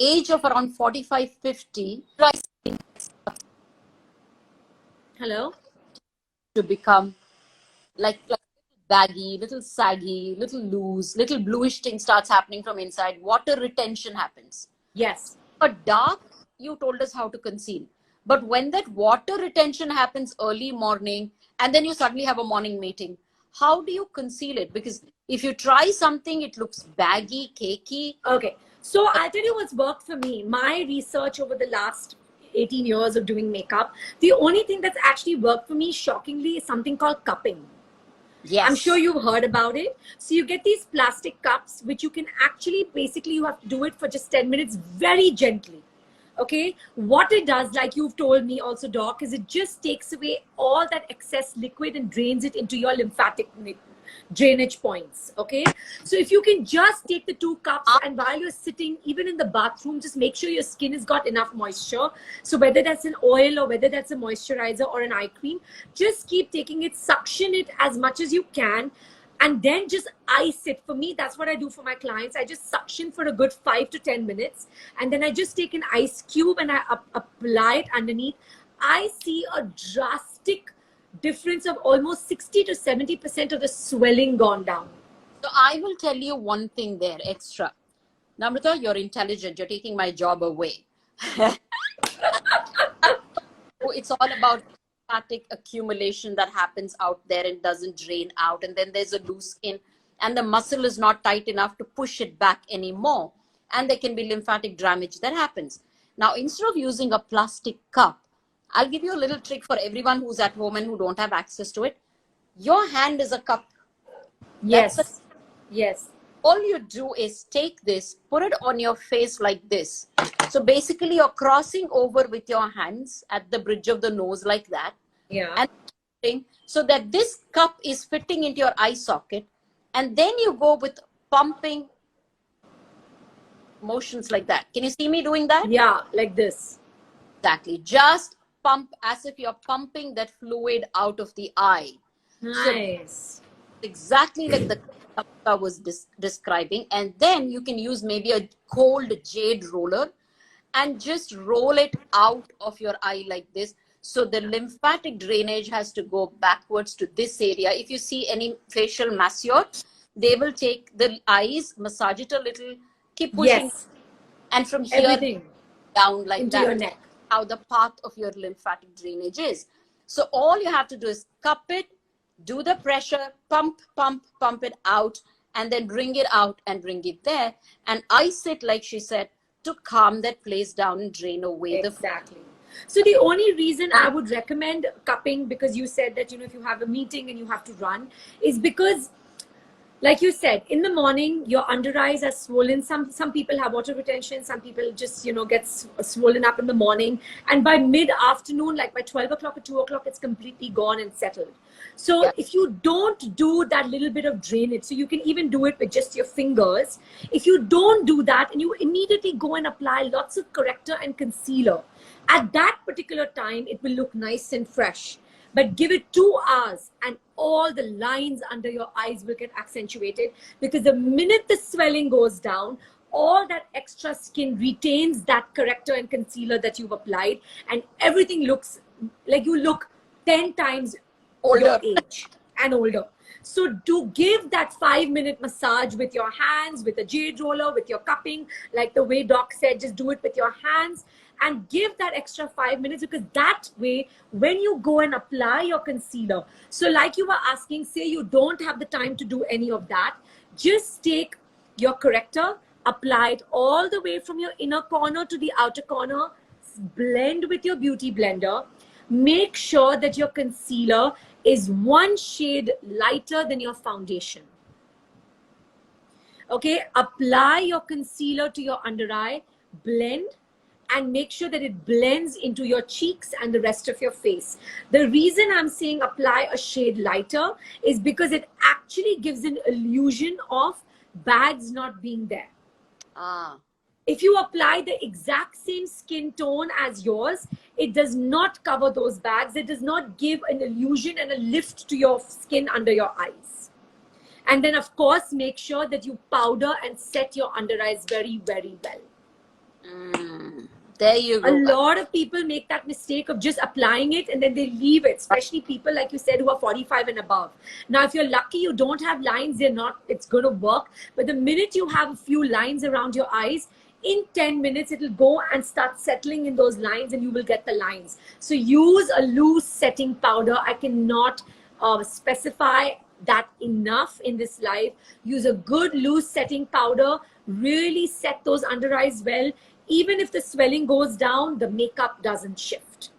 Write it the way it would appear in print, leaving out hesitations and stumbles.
age of around 45, 50, Hello? to become like baggy, little saggy, little loose, little bluish thing starts happening from inside. Water retention happens. Yes. But dark, you told us how to conceal. But when that water retention happens early morning and then you suddenly have a morning meeting, how do you conceal it? Because if you try something, it looks baggy, cakey. Okay. So I'll tell you what's worked for me. My research over the last 18 years of doing makeup, the only thing that's actually worked for me, shockingly, is something called cupping. Yes. I'm sure you've heard about it. So you get these plastic cups, which you can actually, basically, you have to do it for just 10 minutes very gently. Okay. What it does, like you've told me also, Doc, is it just takes away all that excess liquid and drains it into your lymphatic drainage points. Okay. So if you can just take the 2 cups and while you're sitting, even in the bathroom, just make sure your skin has got enough moisture. So whether that's an oil or whether that's a moisturizer or an eye cream, just keep taking it, suction it as much as you can, and then just ice it. For me, that's what I do for my clients. I just suction for a good 5 to 10 minutes, and then I just take an ice cube and I apply it underneath. I see a drastic difference of almost 60 to 70% of the swelling gone down. So I will tell you one thing there extra. Namrata, you're intelligent. You're taking my job away. It's all about lymphatic accumulation that happens out there and doesn't drain out. And then there's a loose skin and the muscle is not tight enough to push it back anymore. And there can be lymphatic damage that happens. Now, instead of using a plastic cup, I'll give you a little trick for everyone who's at home and who don't have access to it. Your hand is a cup. Yes. Yes. All you do is take this, put it on your face like this. So basically you're crossing over with your hands at the bridge of the nose like that. Yeah. And so that this cup is fitting into your eye socket. And then you go with pumping motions like that. Can you see me doing that? Yeah, like this. Exactly. Just pump as if you're pumping that fluid out of the eye. Nice. So exactly like the I was describing. And then you can use maybe a cold jade roller and just roll it out of your eye like this. So the lymphatic drainage has to go backwards to this area. If you see any facial masseur, they will take the eyes, massage it a little, keep pushing, yes, and from here everything down like into that. your neck. How the path of your lymphatic drainage is. So all you have to do is cup it, do the pressure, pump, pump, pump it out, and then bring it out and bring it there. And ice it, like she said, to calm that place down and drain away exactly. So the only reason I would recommend cupping, because you said that, you know, if you have a meeting and you have to run, is because, like you said, in the morning, your under eyes are swollen. Some people have water retention. Some people just, you know, get swollen up in the morning. And by mid-afternoon, like by 12 o'clock or 2 o'clock, it's completely gone and settled. So if you don't do that little bit of drainage, so you can even do it with just your fingers. If you don't do that and you immediately go and apply lots of corrector and concealer, at that particular time, it will look nice and fresh. But give it 2 hours and all the lines under your eyes will get accentuated, because the minute the swelling goes down, all that extra skin retains that corrector and concealer that you've applied, and everything looks like you look 10 times older age and older. So do give that 5-minute massage with your hands, with a jade roller, with your cupping, like the way Doc said, just do it with your hands. And give that extra 5 minutes, because that way, when you go and apply your concealer, so like you were asking, say you don't have the time to do any of that, just take your corrector, apply it all the way from your inner corner to the outer corner, blend with your beauty blender, make sure that your concealer is 1 shade lighter than your foundation. Okay, apply your concealer to your under eye, blend, and make sure that it blends into your cheeks and the rest of your face. The reason I'm saying apply a shade lighter is because it actually gives an illusion of bags not being there. If you apply the exact same skin tone as yours, it does not cover those bags. It does not give an illusion and a lift to your skin under your eyes. And then, of course, make sure that you powder and set your under eyes very, very well. There you A go. lot of people make that mistake of just applying it and then they leave it, especially people like you said who are 45 and above. Now, if you're lucky, you don't have lines, it's going to work. But the minute you have a few lines around your eyes, in 10 minutes, it'll go and start settling in those lines and you will get the lines. So use a loose setting powder. I cannot specify that enough in this life. Use a good loose setting powder. Really set those under eyes well. Even if the swelling goes down, the makeup doesn't shift.